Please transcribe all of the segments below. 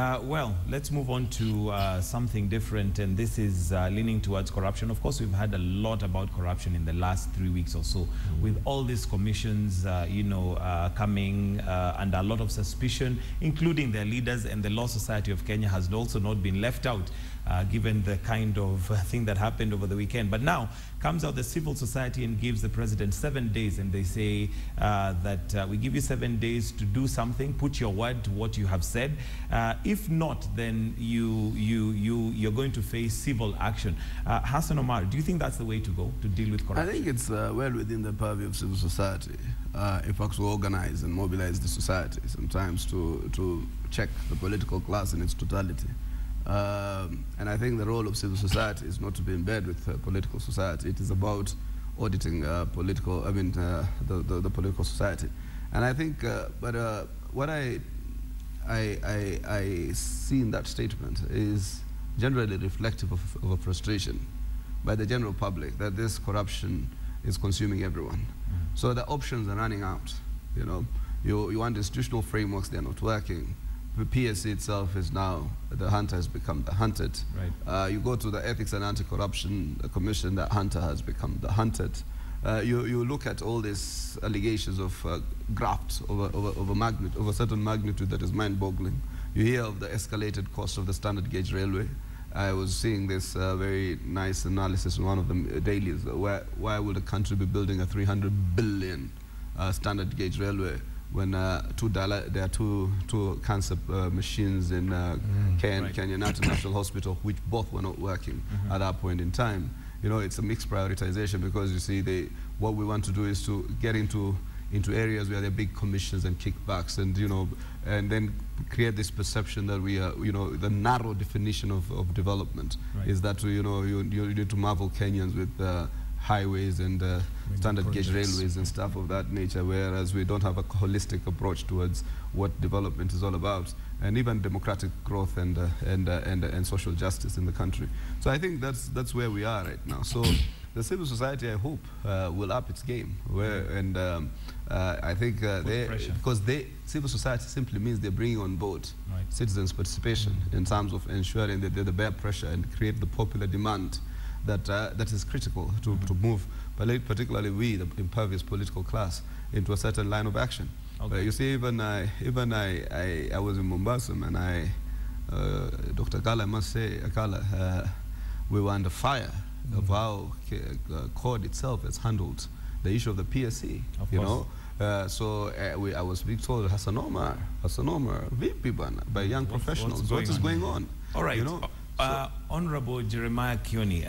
Well, let's move on to something different, and this is leaning towards corruption. Of course, we've had a lot about corruption in the last 3 weeks or so, with all these commissions, coming under a lot of suspicion, including their leaders, and the Law Society of Kenya has also not been left out, given the kind of thing that happened over the weekend. But now comes out the civil society and gives the president 7 days, and they say that we give you 7 days to do something, put your word to what you have said. If not, then you're going to face civil action. Hassan Omar, do you think that's the way to go to deal with corruption? I think it's well within the purview of civil society. If folks will organize and mobilize the society sometimes to check the political class in its totality. And I think the role of civil society is not to be in bed with political society. It is about auditing the political society. And I think, what I see in that statement is generally reflective of a frustration by the general public that this corruption is consuming everyone. So the options are running out. You want institutional frameworks, they're not working. The PSC itself is now, the hunter has become the hunted. Right. You go to the Ethics and Anti-Corruption Commission, the hunter has become the hunted. You look at all these allegations of graft of a certain magnitude that is mind-boggling. You hear of the escalated cost of the standard gauge railway. I was seeing this very nice analysis in one of the dailies. Why would a country be building a 300 billion standard gauge railway when there are two cancer machines in Kenyan National Hospital, which both were not working at that point in time? It's a mixed prioritization, because you see, what we want to do is to get into areas where there are big commissions and kickbacks, and and then create this perception that we are, the narrow definition of development is that you need to marvel Kenyans with highways and standard gauge railways and stuff of that nature, whereas we don't have a holistic approach towards what development is all about, and even democratic growth and social justice in the country. So I think that's where we are right now. So the civil society, I hope, will up its game. I think because civil society simply means they're bringing on board citizens' participation in terms of ensuring that they bear pressure and create the popular demand that is critical to move, particularly we, the impervious political class, into a certain line of action. Okay. You see, even I was in Mombasa, and Dr. Akala, I must say, we were under fire of how CORD itself has handled the issue of the PSC. I was being told, Hassan Omar, VP by young professionals. What is going on? All right. Honorable Jeremiah Kioni,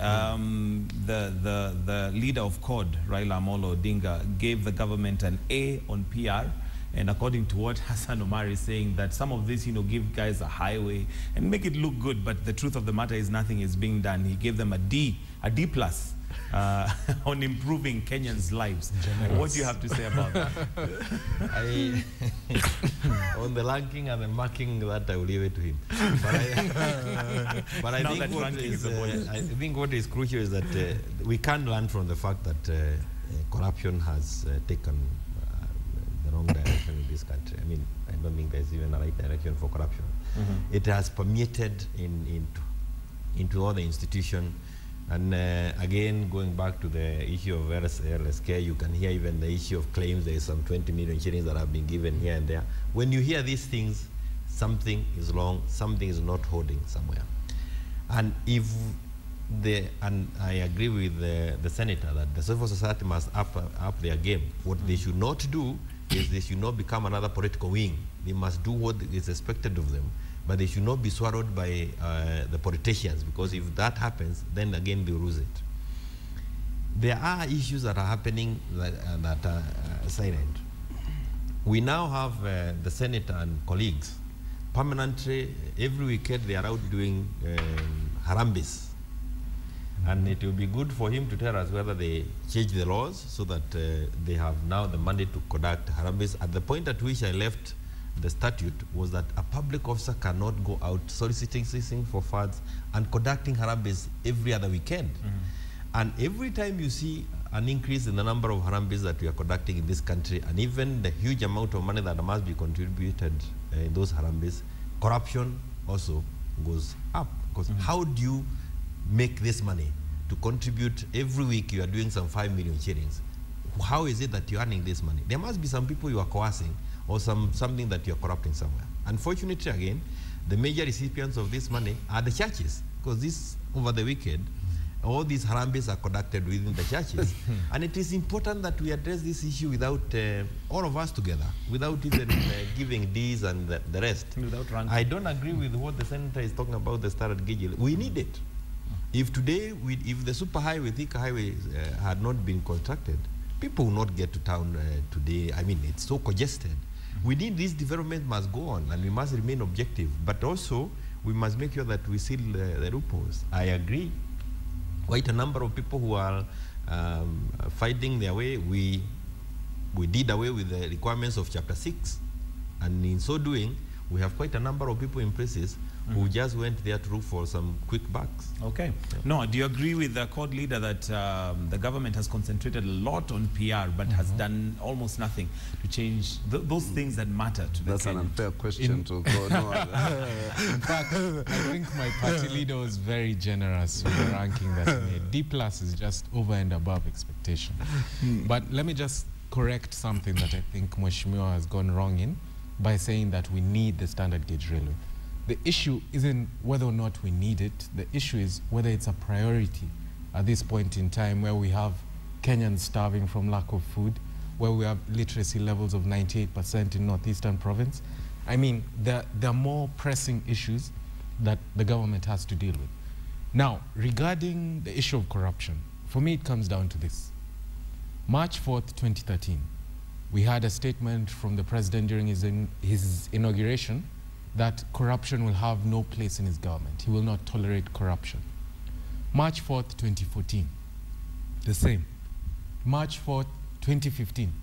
the leader of CORD, Raila Amolo Odinga, gave the government an A on PR, and according to what Hassan Omar is saying, that some of this, give guys a highway and make it look good, but the truth of the matter is nothing is being done. He gave them a D plus on improving Kenyans' lives. Generous. What do you have to say about that? On the ranking and the marking, that I will leave it to him. But I think what is crucial is that we can learn from the fact that corruption has taken the wrong direction in this country. I mean, I don't think there's even a right direction for corruption. It has permeated into all the institutions. And again, going back to the issue of LSK, you can hear even the issue of claims. There is some 20 million shillings that have been given here and there. When you hear these things, something is wrong, something is not holding somewhere. And I agree with the senator that the civil society must up their game. What they should not do is they should not become another political wing. They must do what is expected of them, but they should not be swallowed by the politicians, because if that happens, then again they lose it. There are issues that are happening that are silent. We now have the senator and colleagues permanently, every weekend they are out doing harambes. And it will be good for him to tell us whether they change the laws so that they have now the money to conduct harambes. At the point at which I left the statute was that a public officer cannot go out soliciting for funds and conducting harambes every other weekend. And every time you see an increase in the number of harambes that we are conducting in this country, and even the huge amount of money that must be contributed in those harambes, corruption also goes up. Because how do you make this money to contribute? Every week you are doing some 5 million shillings. How is it that you're earning this money? There must be some people you are coercing or something that you're corrupting somewhere. Unfortunately, again, the major recipients of this money are the churches, because this, over the weekend, all these harambes are conducted within the churches. And it is important that we address this issue without all of us together, without even giving these and the rest. Without ranking. I don't agree with what the senator is talking about, the standard gauge. We need it. If today, if the super highway, Thika highway had not been constructed, people will not get to town today. I mean, it's so congested. We need this development must go on, and we must remain objective. But also, we must make sure that we seal the loopholes. I agree. Quite a number of people who are fighting their way. We did away with the requirements of Chapter 6. And in so doing, we have quite a number of people in places who just went there to look for some quick bucks. Okay. Yeah. No, do you agree with the court leader that the government has concentrated a lot on PR but has done almost nothing to change those things that matter to the That's an unfair question to go. No, in fact, I think my party leader was very generous with the ranking that he made. D+ is just over and above expectation. But let me just correct something that I think Mheshimiwa has gone wrong in by saying that we need the standard gauge railway. The issue isn't whether or not we need it. The issue is whether it's a priority at this point in time, where we have Kenyans starving from lack of food, where we have literacy levels of 98% in Northeastern Province. I mean, there are more pressing issues that the government has to deal with. Now, regarding the issue of corruption, for me it comes down to this. March 4th, 2013, we had a statement from the president during his inauguration that corruption will have no place in his government. He will not tolerate corruption. March 4th, 2014, the same. March 4th, 2015,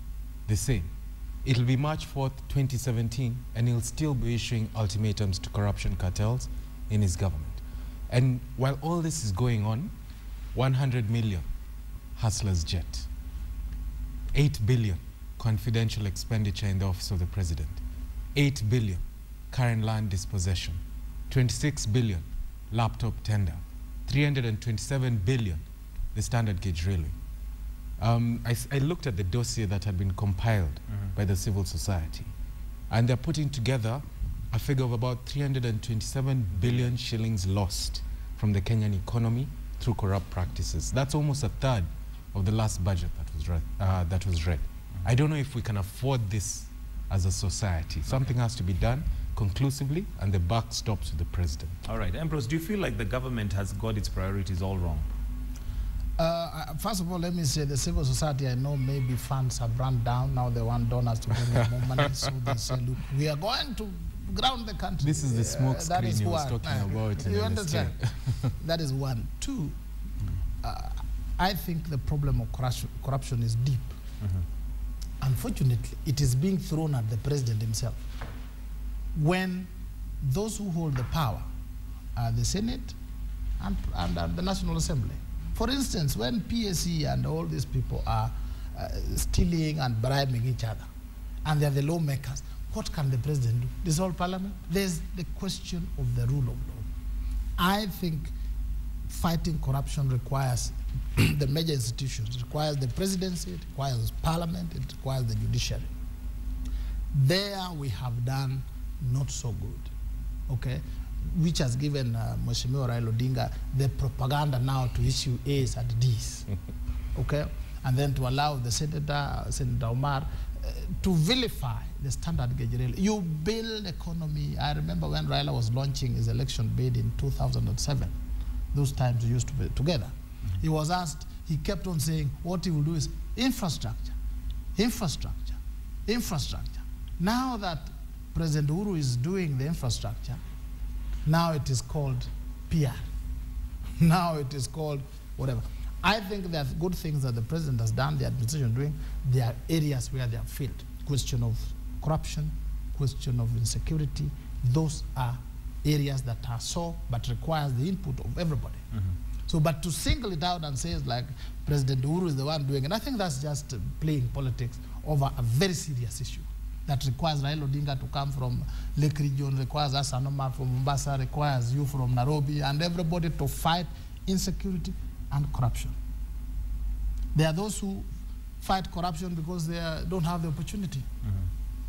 the same. It'll be March 4th, 2017, and he'll still be issuing ultimatums to corruption cartels in his government. And while all this is going on, 100 million Hustler's jet, 8 billion confidential expenditure in the office of the president, 8 billion current land dispossession, 26 billion laptop tender, 327 billion the standard gauge railway. I looked at the dossier that had been compiled by the civil society, and they're putting together a figure of about 327 billion shillings lost from the Kenyan economy through corrupt practices. That's almost a third of the last budget that was read. I don't know if we can afford this as a society. Something has to be done conclusively, and the buck stops with the president. All right. Ambrose, do you feel like the government has got its priorities all wrong? First of all, let me say the civil society, I know maybe funds have run down. Now they want donors to bring in more money. So they say, look, we are going to ground the country. This is the smoke screen he was talking about. You understand? That is one. Two, I think the problem of corruption is deep. Unfortunately, it is being thrown at the president himself. When those who hold the power are the Senate and the National Assembly. For instance, when PSE and all these people are stealing and bribing each other, and they're the lawmakers, what can the president do? Dissolve parliament? There's the question of the rule of law. I think fighting corruption requires the major institutions. It requires the presidency, it requires parliament, it requires the judiciary. There we have done not so good, okay? Which has given Mheshimiwa Raila Odinga the propaganda now to issue A's and D's, okay? And then to allow the Senator Omar, to vilify the standard gauge rail. You build economy. I remember when Raila was launching his election bid in 2007. Those times we used to be together. He was asked, he kept on saying what he will do is infrastructure, infrastructure, infrastructure. Now that President Uhuru is doing the infrastructure, now it is called PR. Now it is called whatever. I think there are good things that the president has done, the administration doing. There are areas where they have failed. Question of corruption, question of insecurity. Those are areas that are so, but requires the input of everybody. So, but to single it out and say it's like President Uhuru is the one doing it, I think that's just playing politics over a very serious issue. that requires Raila Odinga to come from Lake Region, requires Hassan Omar from Mombasa, requires you from Nairobi, and everybody to fight insecurity and corruption. There are those who fight corruption because they don't have the opportunity.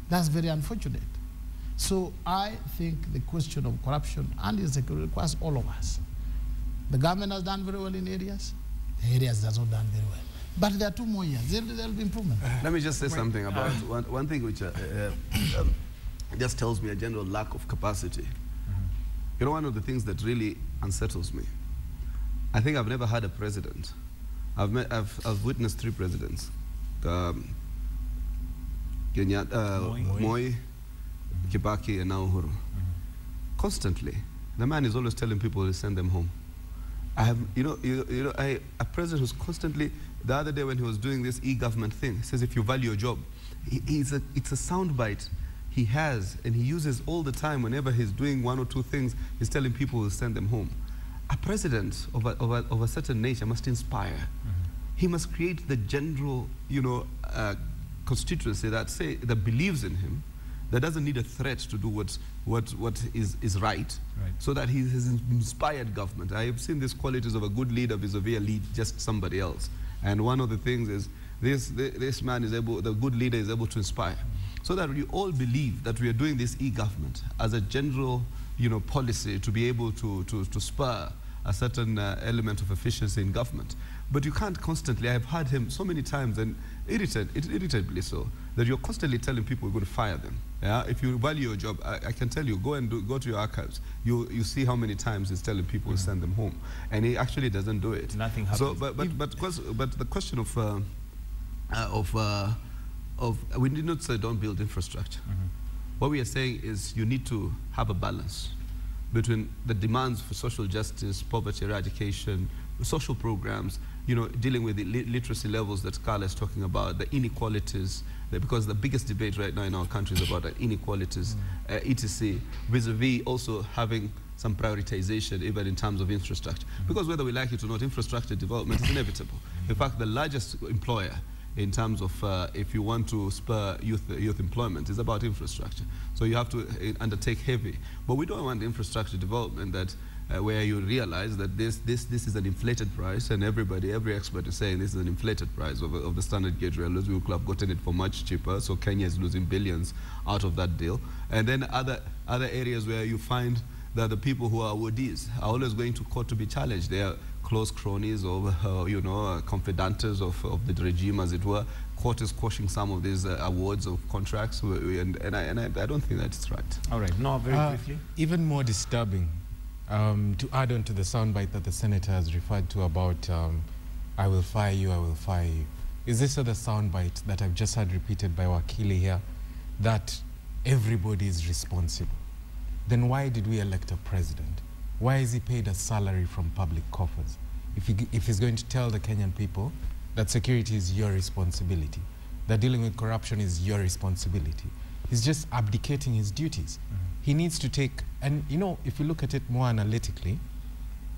That's very unfortunate. So I think the question of corruption and insecurity requires all of us. The government has done very well in areas. The areas has not done very well. But there are 2 more years. There will be improvement. Let me just say something about one thing which just tells me a general lack of capacity. You know, one of the things that really unsettles me, I think I've never had a president. I've witnessed 3 presidents. Kenyan, Moi, Kibaki, and now Uhuru. Constantly, the man is always telling people to send them home. I have, a president who's constantly, the other day when he was doing this e-government thing, he says if you value your job, it's a soundbite he has, and he uses all the time whenever he's doing 1 or 2 things, he's telling people to send them home. A president of a certain nature must inspire. He must create the general, constituency that believes in him, that doesn't need a threat to do what is right, so that he has inspired government. I have seen these qualities of a good leader vis-a-vis a lead, just somebody else. And one of the things is this man is able, the good leader is able to inspire. So that we all believe that we are doing this e-government as a general policy to be able to spur a certain element of efficiency in government. But you can't constantly, I've heard him so many times, and irritably so, that you're constantly telling people you're going to fire them. Yeah? If you value your job, I can tell you, go to your archives. You see how many times he's telling people to send them home. And he actually doesn't do it. Nothing happens. So, but the question we did not say don't build infrastructure. What we are saying is you need to have a balance between the demands for social justice, poverty eradication, social programs, dealing with the literacy levels that Carla is talking about, the inequalities, because the biggest debate right now in our country is about the inequalities, etc., vis-a-vis also having some prioritization even in terms of infrastructure. Because whether we like it or not, infrastructure development is inevitable. In fact, the largest employer in terms of if you want to spur youth employment is about infrastructure. So you have to undertake heavy. But we don't want infrastructure development that where you realize that this is an inflated price, and every expert is saying this is an inflated price of the standard gauge railways. We could have gotten it for much cheaper, so Kenya is losing billions out of that deal. And then other areas where you find that the people who are awardees are always going to court to be challenged. They are close cronies or confidantes of the regime, as it were. Court is quashing some of these awards of contracts, and I don't think that's right. All right, no, very briefly. Even more disturbing, to add on to the soundbite that the senator has referred to about I will fire you, I will fire you, is this other soundbite that I've just had repeated by Wakili here, that everybody is responsible. Then why did we elect a president? Why is he paid a salary from public coffers? If he's going to tell the Kenyan people that security is your responsibility, that dealing with corruption is your responsibility, he's just abdicating his duties. He needs to take, and if you look at it more analytically,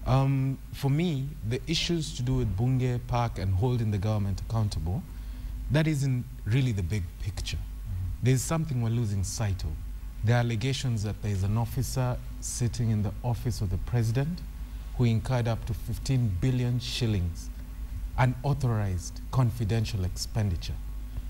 for me, the issues to do with Bunge, Park, and holding the government accountable, that isn't really the big picture. There's something we're losing sight of. The allegations that there is an officer sitting in the office of the president who incurred up to 15 billion shillings unauthorized confidential expenditure.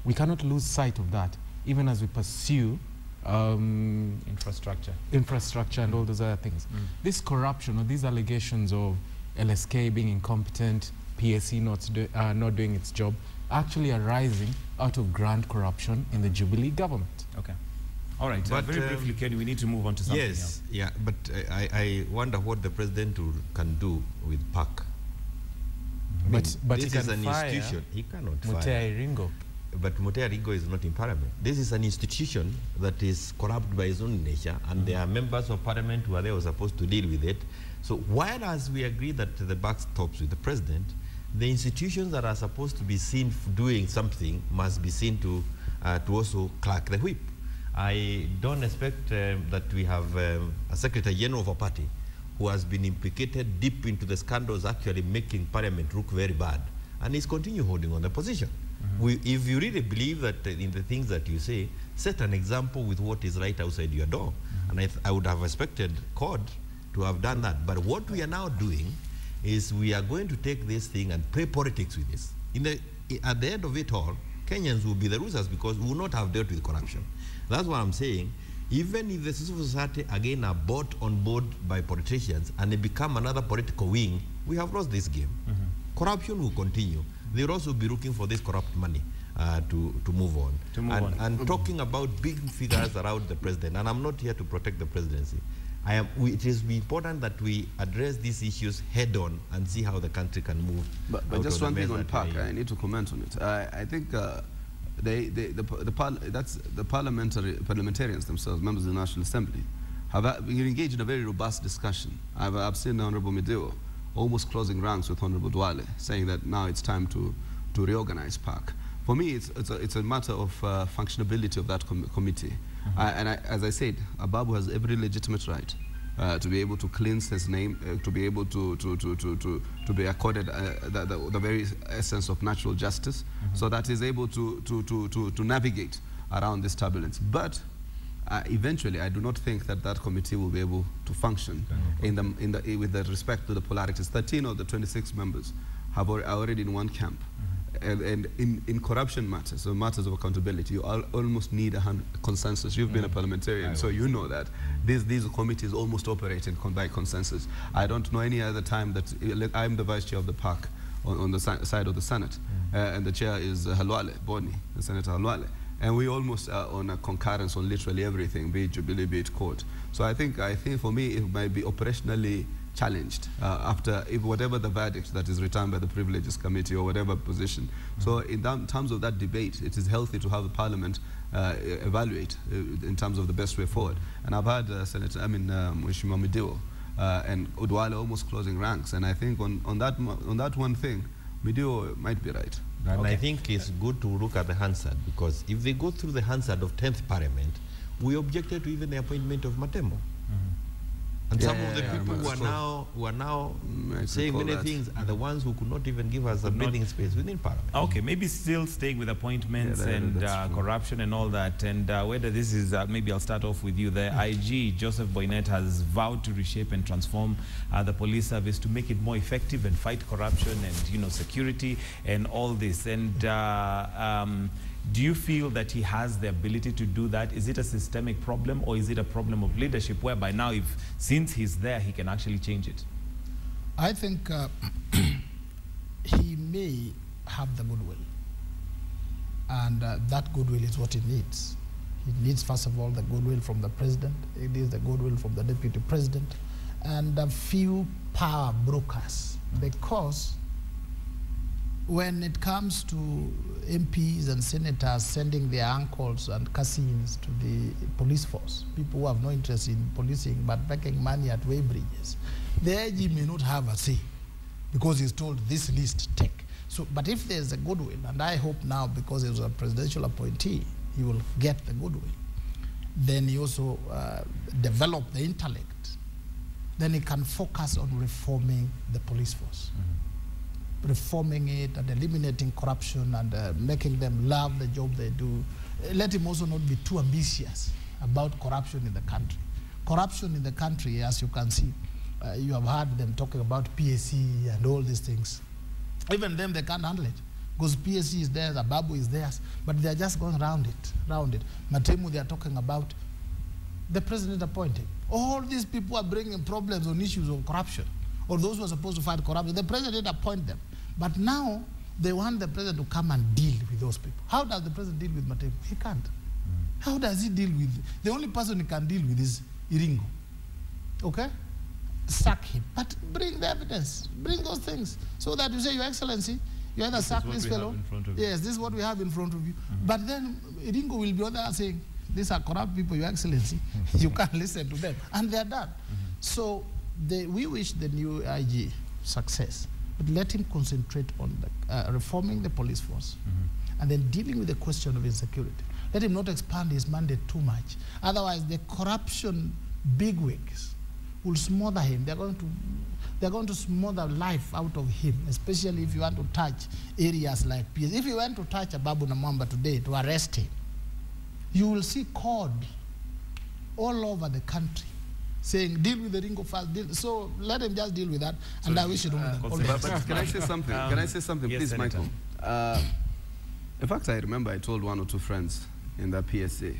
We cannot lose sight of that, even as we pursue infrastructure and all those other things. This corruption or these allegations of LSK being incompetent, PSC not doing its job, actually arising out of grand corruption in the Jubilee government. Okay. All right, but very briefly, Kenny, we need to move on to something else. Yeah, but I wonder what the president can do with PAC. But this is an institution. He cannot fire Iringo. But Mutea Iringo is not in parliament. This is an institution that is corrupt by its own nature, and there are members of parliament who are there who are supposed to deal with it. So while as we agree that the buck stops with the president, the institutions that are supposed to be seen doing something must be seen to also crack the whip. I don't expect that we have a Secretary General of a party who has been implicated deep into the scandals, actually making Parliament look very bad, and he's continue holding on the position. If you really believe that in the things that you say, set an example with what is right outside your door. And I would have expected CORD to have done that. But what we are now doing is we are going to take this thing and play politics with this. At the end of it all, Kenyans will be the losers because we will not have dealt with corruption. That's what I'm saying. Even if the civil society again are bought on board by politicians and they become another political wing, we have lost this game. Corruption will continue. They will also be looking for this corrupt money to move on. And talking about big figures around the president, and I'm not here to protect the presidency. It is important that we address these issues head on and see how the country can move. But just one thing on PAC, I need to comment on it. I think the parliamentarians themselves, members of the National Assembly, have been engaged in a very robust discussion. I've seen the Honorable Mideo almost closing ranks with Honorable Duale, saying that now it's time to reorganize PAC. For me, it's a matter of functionability of that committee. As I said, Ababu has every legitimate right to be able to cleanse his name, to be able to be accorded the very essence of natural justice, so that he's able to navigate around this turbulence. But eventually, I do not think that committee will be able to function with the respect to the polarities. 13 of the 26 members are already in one camp. And in corruption matters, or matters of accountability, you almost need a consensus. You've been a parliamentarian, so you know that these committees almost operate by consensus. I don't know any other time that I'm the vice chair of the PAC on the side of the Senate, and the chair is Halwale Boni, Senator Halwale. And we almost are on a concurrence on literally everything, be it Jubilee, be it court. So I think for me it might be operationally challenged after whatever the verdict that is returned by the Privileges Committee or whatever position. So in terms of that debate, it is healthy to have the Parliament evaluate in terms of the best way forward. And I've had Mheshimiwa Mideo and Odwale almost closing ranks, and I think on that one thing, Mideo might be right. And I think it's good to look at the Hansard, because if they go through the Hansard of 10th Parliament, we objected to even the appointment of Matemo. And some of the people who are now saying many things are the ones who could not even give us a breathing space within Parliament. Okay, maybe still staying with appointments and corruption and all that, and whether this is, maybe I'll start off with you. The IG, Joseph Boynet, has vowed to reshape and transform the police service to make it more effective and fight corruption and, security and all this. And do you feel that he has the ability to do that? Is it a systemic problem, or is it a problem of leadership, whereby now, since he's there, he can actually change it? I think he may have the goodwill, and that goodwill is what he needs. He needs, first of all, the goodwill from the president. He needs the goodwill from the deputy president, and a few power brokers, because when it comes to MPs and senators sending their uncles and cousins to the police force, people who have no interest in policing but making money at Weybridges, the AG may not have a say because he's told this list take. So, but if there's a goodwill, and I hope now, because he was a presidential appointee, he will get the goodwill, then he also develop the intellect, then he can focus on reforming the police force. Reforming it and eliminating corruption and making them love the job they do. Let him also not be too ambitious about corruption in the country. Corruption in the country, as you can see, you have heard them talking about PSC and all these things. Even them, they can't handle it, because PSC is theirs, Ababu is theirs, but they're just going around it. Matemu, they are talking about the president appointing. All these people are bringing problems on issues of corruption, or those who are supposed to fight corruption. The president did appoint them. But now they want the president to come and deal with those people. How does the president deal with Matemu? He can't. How does he deal with? The only person he can deal with is Iringo. Okay? Sack him. But bring the evidence. Bring those things. So that you say, Your Excellency, you either sack this fellow. Yes, this is what we have in front of you. But then Iringo will be on there saying, these are corrupt people, Your Excellency. You can't listen to them. And they're done. So we wish the new IG success. But let him concentrate on reforming the police force and then dealing with the question of insecurity. Let him not expand his mandate too much. Otherwise, the corruption bigwigs will smother him. They're going to smother life out of him, especially if you want to touch areas like PS. If you went to touch Ababu Namwamba today to arrest him, you will see CORD all over the country saying, deal with the Ringo fast, deal. So let him just deal with that, and I wish you don't all the best. But can I say something? Can I say something, yes, please, Senator. Michael? In fact, I remember I told one or two friends in that PSA,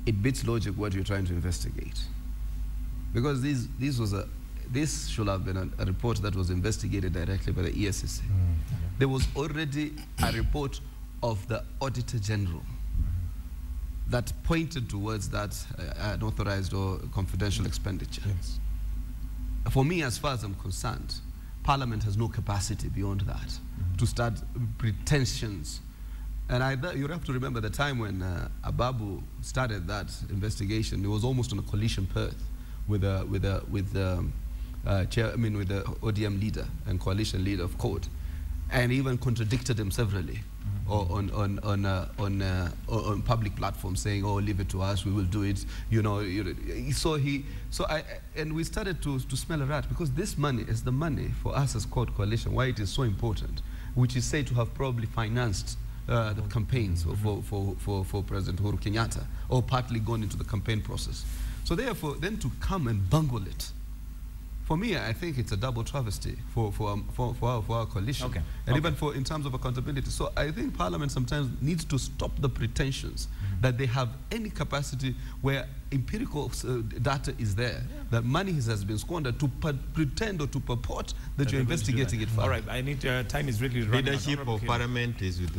it beats logic what you're trying to investigate. Because this should have been a report that was investigated directly by the ESSA. There was already a report of the Auditor General that pointed towards that unauthorized or confidential expenditure. Yes. For me, as far as I'm concerned, Parliament has no capacity beyond that to start pretensions. And you have to remember the time when Ababu started that investigation. It was almost on a collision path with the ODM leader and coalition leader of CORD, and even contradicted him severally on public platforms, saying, "Oh, leave it to us, we will do it." And we started to smell a rat, because this money is the money for us as CORD coalition. Why it is so important, which is said to have probably financed the campaigns for President Uhuru Kenyatta, or partly gone into the campaign process. So therefore, then to come and bungle it, for me, I think it's a double travesty for our coalition, and even in terms of accountability. So I think Parliament sometimes needs to stop the pretensions that they have any capacity where empirical data is there, that money has been squandered, to pretend or to purport that you're investigating it further. All right, I need time is really running. Leadership of Parliament is with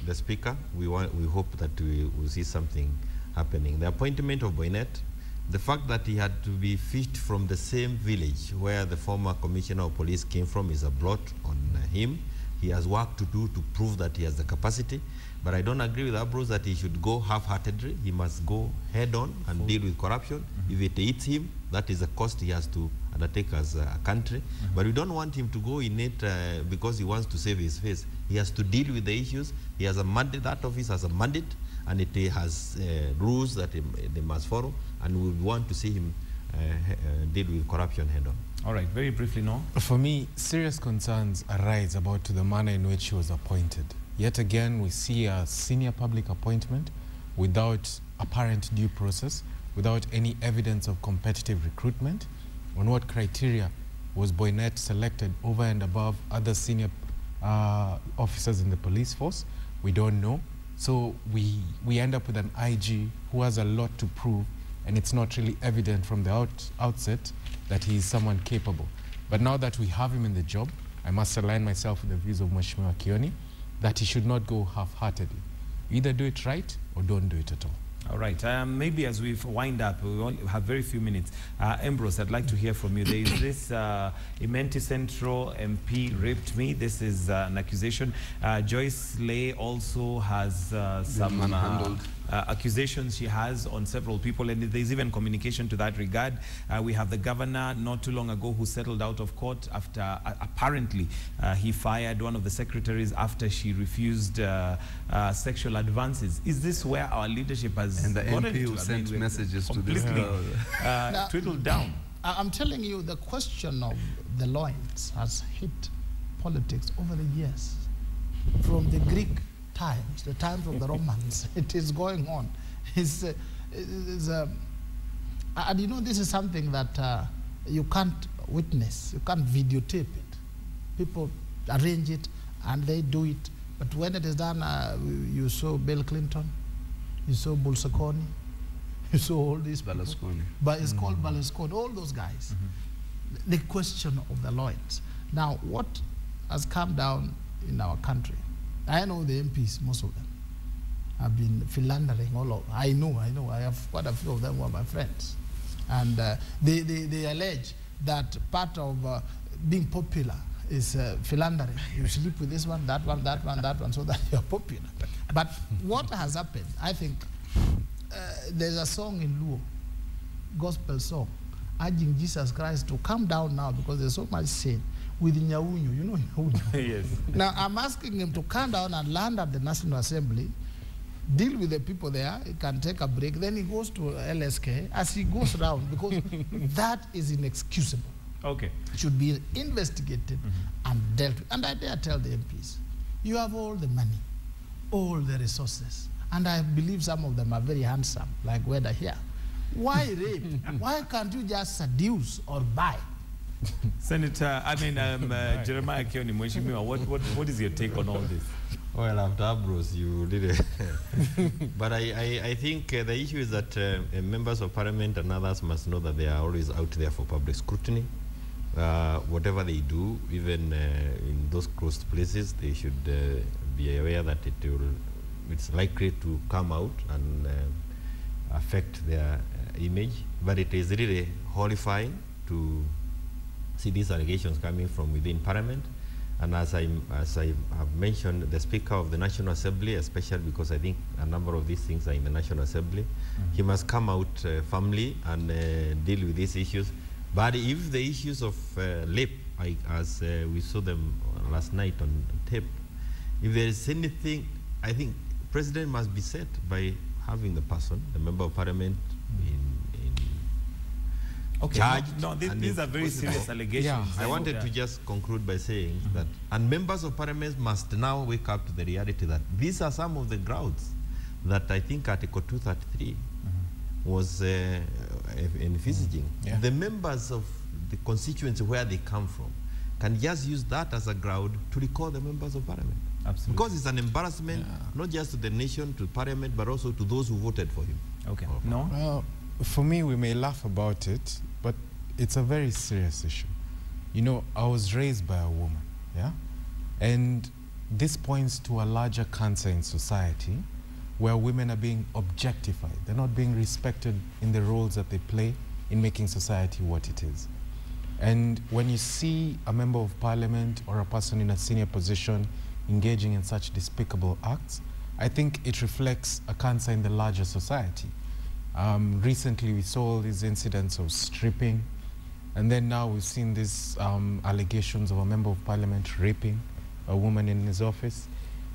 the Speaker. We hope that we will see something happening. The appointment of Boynet, the fact that he had to be fished from the same village where the former Commissioner of Police came from is a blot on him. He has work to do to prove that he has the capacity. But I don't agree with Ambrose that he should go half-heartedly. He must go head-on and deal with corruption. If it eats him, that is a cost he has to undertake as a country. But we don't want him to go in it because he wants to save his face. He has to deal with the issues. He has a mandate, that office has a mandate, and it has rules that they must follow, and we want to see him deal with corruption head-on. All right, very briefly, no? For me, serious concerns arise about the manner in which he was appointed. Yet again, we see a senior public appointment without apparent due process, without any evidence of competitive recruitment. On what criteria was Boynet selected over and above other senior officers in the police force? We don't know. So we end up with an IG who has a lot to prove, and it's not really evident from the outset that he is someone capable. But now that we have him in the job, I must align myself with the views of Mheshimiwa Kioni, that he should not go half-heartedly. Either do it right or don't do it at all. All right. Maybe as we wind up, we only have very few minutes. Ambrose, I'd like to hear from you. There is this Imenti Central MP raped me. This is an accusation. Joyce Lay also has some accusations she has on several people, and there's even communication to that regard. We have the governor not too long ago who settled out of court after apparently he fired one of the secretaries after she refused sexual advances. Is this where our leadership has and the gotten MP who to? sent messages to this twiddled down? I'm telling you, the question of the loins has hit politics over the years. From the Greek times, the times of the Romans, it is going on. And you know, this is something that you can't witness, you can't videotape it. People arrange it and they do it. But when it is done, you saw Bill Clinton, you saw Berlusconi, you saw all these people. Berlusconi. But it's called Berlusconi, all those guys. The question of the loins. Now, what has come down in our country? I know the MPs, most of them have been philandering all over. I know. I have quite a few of them who are my friends. And they allege that part of being popular is philandering. You sleep with this one, that one, that one, that one, so that you're popular. But what has happened, I think, there's a song in Luo, gospel song, urging Jesus Christ to come down now because there's so much sin with Nyaunyu. You know Nyaunyu? Yes. Now, I'm asking him to come down and land at the National Assembly, deal with the people there, he can take a break, then he goes to LSK as he goes around, because that is inexcusable. Okay. It should be investigated and dealt with. And I dare tell the MPs, you have all the money, all the resources, and I believe some of them are very handsome, like Weda here. Why rape? Why can't you just seduce or buy? Senator, Jeremiah Kioni Mheshimiwa, what is your take on all this? Well, after Abros, you did it. But I think the issue is that members of parliament and others must know that they are always out there for public scrutiny. Whatever they do, even in those closed places, they should be aware that it's likely to come out and affect their image. But it is really horrifying to see these allegations coming from within Parliament. And as I have mentioned, the Speaker of the National Assembly, especially because I think a number of these things are in the National Assembly, he must come out firmly and deal with these issues. But if the issues of rape, as we saw them last night on tape, if there is anything, I think President must be set by having the person, the Member of Parliament, Okay, charged. no, these are very serious allegations. Yeah. I wanted to just conclude by saying that, and members of parliament must now wake up to the reality that these are some of the grounds that I think Article 233 was envisaging. Yeah. The members of the constituency where they come from can just use that as a ground to recall the members of parliament. Absolutely. Because it's an embarrassment, not just to the nation, to parliament, but also to those who voted for him. Okay, no? Well, for me, we may laugh about it, but it's a very serious issue. You know, I was raised by a woman, yeah? And this points to a larger cancer in society where women are being objectified. They're not being respected in the roles that they play in making society what it is. And when you see a member of parliament or a person in a senior position engaging in such despicable acts, I think it reflects a cancer in the larger society. Recently, we saw all these incidents of stripping, and then now we've seen these allegations of a member of parliament raping a woman in his office,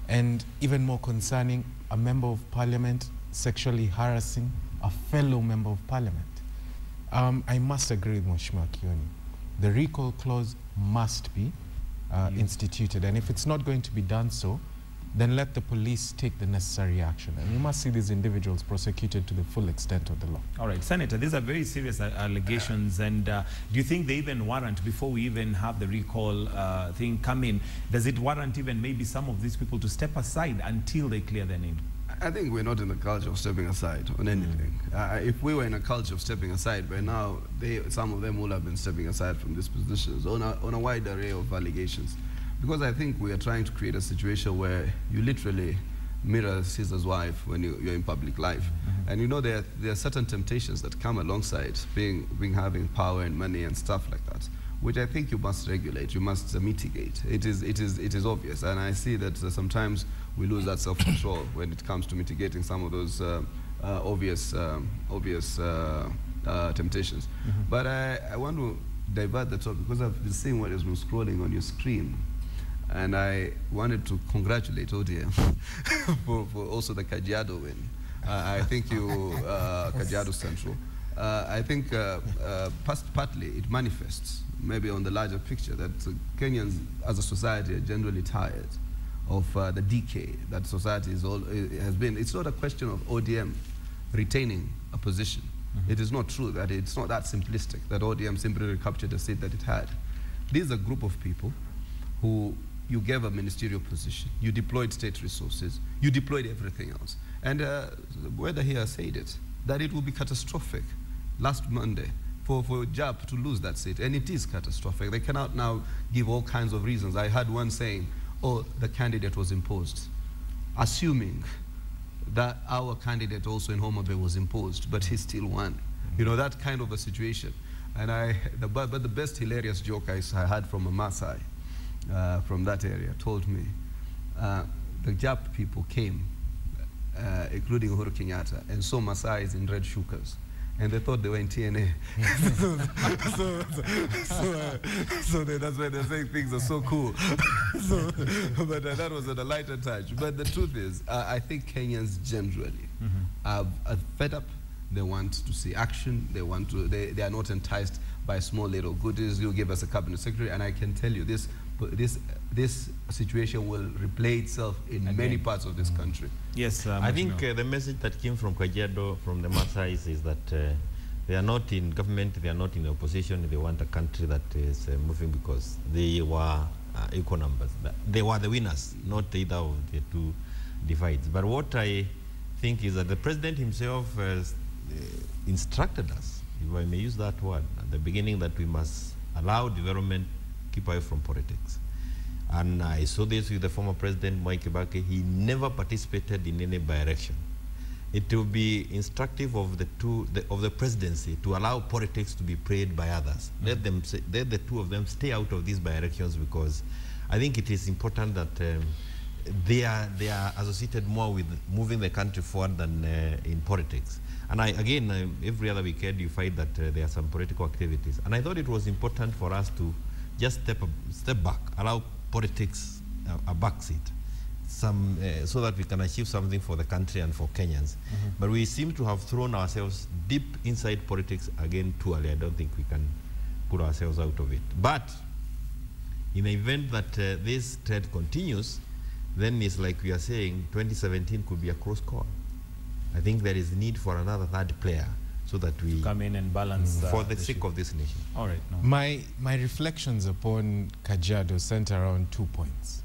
and even more concerning, a member of parliament sexually harassing a fellow member of parliament. I must agree with Mheshimiwa Kioni. The recall clause must be instituted, and if it's not going to be done so, then let the police take the necessary action. And we must see these individuals prosecuted to the full extent of the law. All right, Senator, these are very serious allegations, and do you think they even warrant, before we even have the recall thing come in, does it warrant even maybe some of these people to step aside until they clear their name? I think we're not in the culture of stepping aside on anything. If we were in a culture of stepping aside, by now, some of them would have been stepping aside from these positions on a wide array of allegations. Because I think we are trying to create a situation where you literally mirror Caesar's wife when you're in public life. And you know there are certain temptations that come alongside having power and money and stuff like that, which I think you must regulate, you must mitigate. It is obvious, and I see that sometimes we lose that self-control when it comes to mitigating some of those obvious temptations. But I want to divert the topic because I've been seeing what has been scrolling on your screen. And I wanted to congratulate ODM for also the Kajiado win. I think Kajiado Central. I think partly it manifests, maybe on the larger picture, that Kenyans as a society are generally tired of the decay that society has been. It's not a question of ODM retaining a position. It is not true that it's not that simplistic, that ODM simply recaptured a seat that it had. This is a group of people who you gave a ministerial position, you deployed state resources, you deployed everything else. And whether he has said it, that it will be catastrophic last Monday for JAP to lose that seat. And it is catastrophic. They cannot now give all kinds of reasons. I had one saying, oh, the candidate was imposed, assuming that our candidate also in Homa Bay was imposed, but he still won. You know, that kind of a situation. And but the best hilarious joke I had from a Maasai, from that area, told me the JAP people came, including Uhuru Kenyatta, and saw Maasais in red shukas, and they thought they were in TNA. so that's why they're saying things are so cool. But that was at a lighter touch. But the truth is, I think Kenyans generally are fed up. They want to see action. They are not enticed by small little goodies. You give us a cabinet secretary, and I can tell you this this situation will replay itself in many parts of this country. Yes, I think the message that came from Kajiado, from the Maasais, is that they are not in government, they are not in opposition. They want a country that is moving because they were equal numbers. They were the winners, not either of the two divides. But what I think is that the president himself has instructed us, if I may use that word, at the beginning, that we must allow development, keep away from politics. And I saw this with the former president, Mwai Kibaki. He never participated in any by-election. It will be instructive of the presidency to allow politics to be played by others. Let the two of them stay out of these by-elections, because I think it is important that they are associated more with moving the country forward than in politics. And again, every other weekend you find that there are some political activities. And I thought it was important for us to just step back, allow politics a backseat, so that we can achieve something for the country and for Kenyans. But we seem to have thrown ourselves deep inside politics again too early. I don't think we can put ourselves out of it. But in the event that this trend continues, then it's like we are saying 2017 could be a close call. I think there is need for another third player so that we come in and balance for the sake of this nation. All right. No. My reflections upon Kajiado center around 2 points.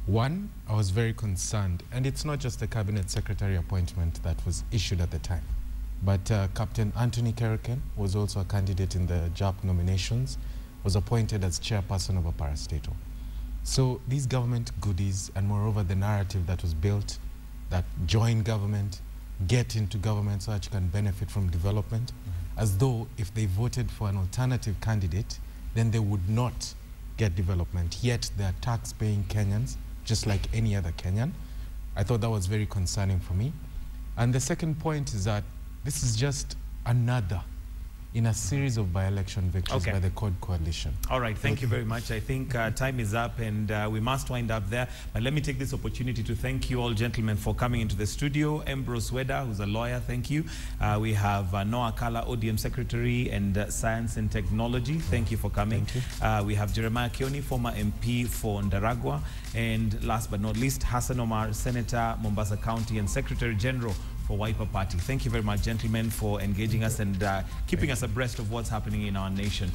One, I was very concerned, and it's not just the cabinet secretary appointment that was issued at the time, but Captain Anthony Kerrigan was also a candidate in the JAP nominations, was appointed as chairperson of a parastatal. So these government goodies, and moreover the narrative that was built, that join government, get into government so that you can benefit from development, as though if they voted for an alternative candidate, then they would not get development. Yet they are tax-paying Kenyans, just like any other Kenyan. I thought that was very concerning for me. And the second point is that this is just another in a series of by-election victories by the CORD coalition. All right, thank you very much. I think time is up and we must wind up there. But let me take this opportunity to thank you all gentlemen for coming into the studio. Ambrose Weda, who's a lawyer, thank you. We have Noah Kala, ODM Secretary and Science and Technology. Thank you for coming. Thank you. We have Jeremiah Kioni, former MP for Ndaragwa. And last but not least, Hassan Omar, Senator, Mombasa County and Secretary General for Wiper Party. Thank you very much, gentlemen, for engaging us and keeping us abreast of what's happening in our nation.